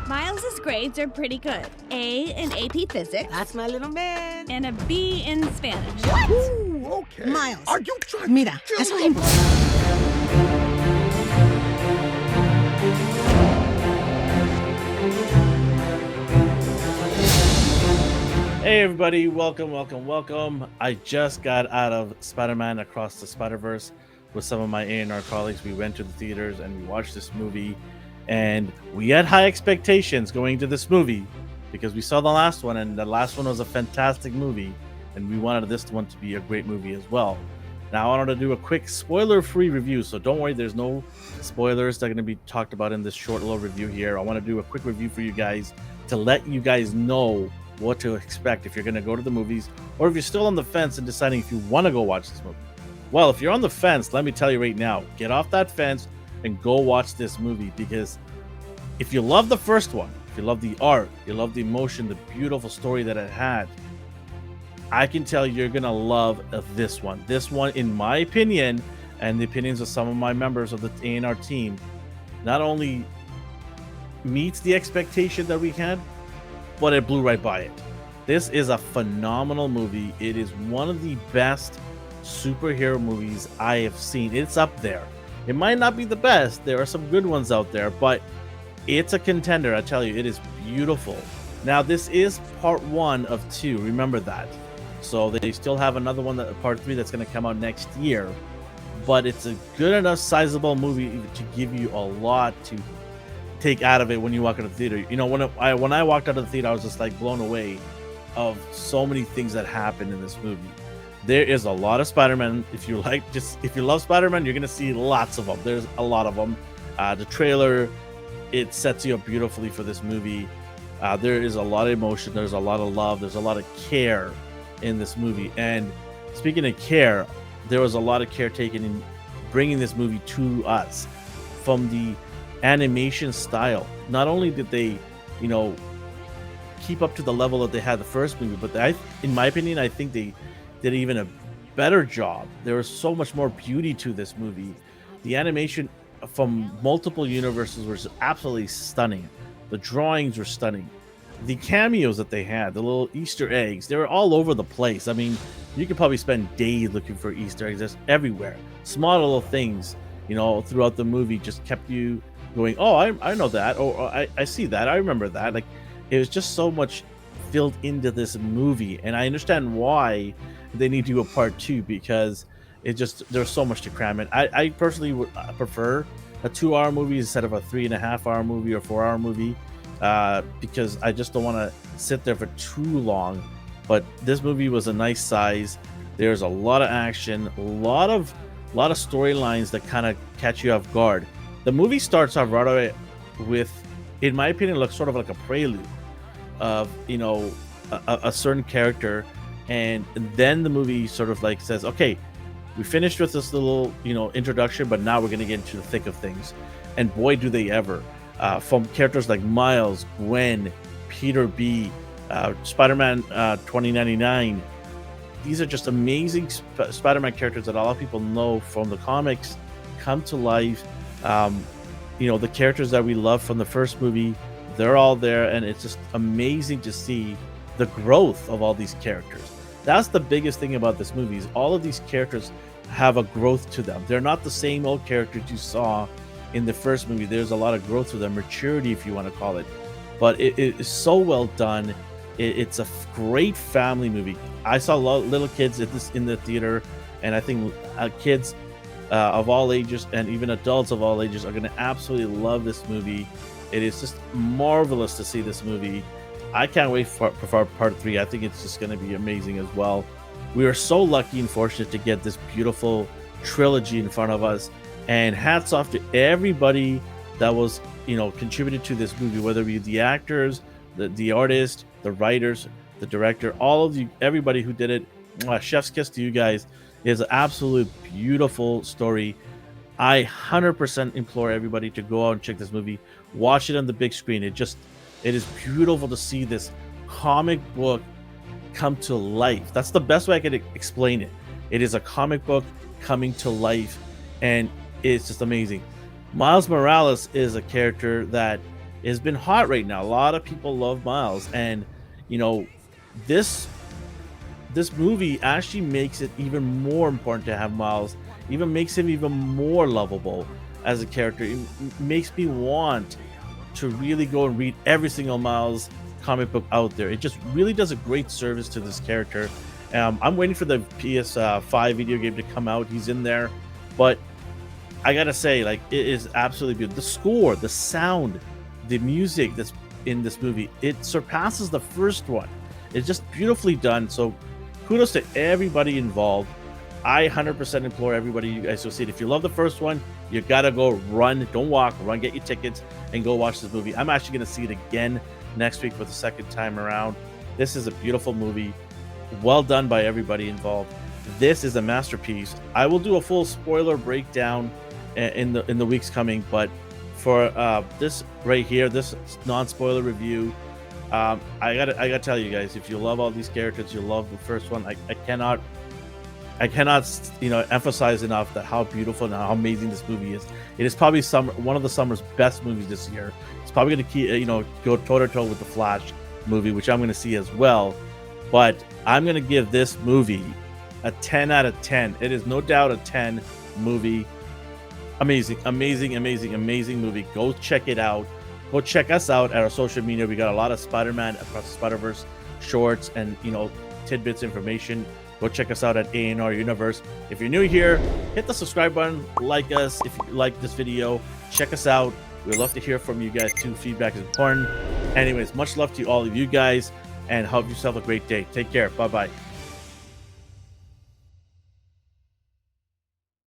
Miles's grades are pretty good. A in AP Physics. That's my little man. And a B in Spanish. What? Ooh, okay. Miles. Are you trying Mira, to kill eso es me? imposible. Hey everybody, welcome. I just got out of Spider-Man Across the Spider-Verse with some of my A&R colleagues. We went to the theaters and we watched this movie, and we had high expectations going to this movie because we saw the last one, and the last one was a fantastic movie, and we wanted this one to be a great movie as well. Now I wanted to do a quick spoiler-free review, so don't worry, there's no spoilers that are going to be talked about in this short little review here. I want to do a quick review for you guys to let you guys know what to expect if you're going to go to the movies, or if you're still on the fence and deciding if you want to go watch this movie. Well, if you're on the fence, let me tell you right now, get off that fence and go watch this movie, because if you love the first one, if you love the art, you love the emotion, the beautiful story that it had, I can tell you're going to love this one. This one, in my opinion, and the opinions of some of my members of the A&R team, not only meets the expectation that we had, but it blew right by it. This is a phenomenal movie. It is one of the best superhero movies I have seen. It's up there. It might not be the best. There are some good ones out there, but it's a contender. I tell you, it is beautiful. Now, this is part 1 of 2. Remember that. So they still have another one, part 3, that's going to come out next year. But it's a good enough sizable movie to give you a lot to take out of it when you walk out of the theater. You know, when I walked out of the theater, I was just like blown away of so many things that happened in this movie. There is a lot of Spider-Man. If you love Spider-Man, you're gonna see lots of them. There's a lot of them. The trailer, it sets you up beautifully for this movie. There is a lot of emotion. There's a lot of love. There's a lot of care in this movie. And speaking of care, there was a lot of care taken in bringing this movie to us. From the animation style, not only did they, keep up to the level that they had the first movie, but in my opinion, I think they did even a better job. There was so much more beauty to this movie. The animation from multiple universes was absolutely stunning. The drawings were stunning. The cameos that they had, the little Easter eggs, they were all over the place. I mean, you could probably spend days looking for Easter eggs. Just everywhere. Small little things, throughout the movie just kept you going, oh, I know that, or I see that, I remember that. Like, it was just so much filled into this movie, and I understand why they need to do a part 2, because there's so much to cram in. I personally would prefer a 2-hour movie instead of a 3.5-hour movie or 4-hour movie, because I just don't want to sit there for too long. But this movie was a nice size. There's a lot of action, a lot of storylines that kind of catch you off guard. The movie starts off right away with, in my opinion, looks sort of like a prelude of, a certain character. And then the movie sort of like says, okay, we finished with this little, introduction, but now we're going to get into the thick of things. And boy, do they ever. From characters like Miles, Gwen, Peter B., Spider-Man 2099. These are just amazing Spider-Man characters that a lot of people know from the comics come to life. The characters that we love from the first movie, they're all there, and it's just amazing to see the growth of all these characters. That's the biggest thing about this movie, is all of these characters have a growth to them. They're not the same old characters you saw in the first movie. There's a lot of growth to them, maturity, if you want to call it. But it is so well done. It's a great family movie. I saw a lot of little kids in the theater, and I think kids of all ages and even adults of all ages are going to absolutely love this movie. It is just marvelous to see this movie. I can't wait for part 3. I think it's just going to be amazing as well. We are so lucky and fortunate to get this beautiful trilogy in front of us, and hats off to everybody that was contributed to this movie, whether it be the actors, the artist, the writers, the director, all of you, everybody who did it. Chef's kiss to you guys. It's an absolute beautiful story. I 100% implore everybody to go out and check this movie. Watch it on the big screen. It is beautiful to see this comic book come to life. That's the best way I could explain it. It is a comic book coming to life, and it's just amazing. Miles Morales is a character that has been hot right now. A lot of people love Miles, and you know, this movie actually makes it even more important to have Miles. Even makes him even more lovable as a character. It makes me want to really go and read every single Miles comic book out there. It just really does a great service to this character. I'm waiting for the PS5 video game to come out. He's in there, but I gotta say, like, it is absolutely beautiful. The score, the sound, the music that's in this movie, it surpasses the first one. It's just beautifully done. So kudos to everybody involved. I 100% implore everybody, you guys, to see it. If you love the first one, you gotta go run, don't walk, run, get your tickets, and go watch this movie. I'm actually gonna see it again next week for the second time around. This is a beautiful movie, well done by everybody involved. This is a masterpiece. I will do a full spoiler breakdown in the weeks coming, but for this right here, this non-spoiler review, I gotta tell you guys, if you love all these characters, you love the first one, I cannot emphasize enough that how beautiful and how amazing this movie is. It is probably one of the summer's best movies this year. It's probably going to go toe to toe with the Flash movie, which I'm going to see as well. But I'm going to give this movie a 10 out of 10. It is no doubt a 10 movie. Amazing movie. Go check it out. Go check us out at our social media. We got a lot of Spider-Man Across the Spider-Verse shorts and tidbits information. Go check us out at A&R Universe. If you're new here, hit the subscribe button, like us if you like this video. Check us out. We'd love to hear from you guys too. Feedback is important. Anyways, much love to all of you guys, and have yourself a great day. Take care. Bye-bye.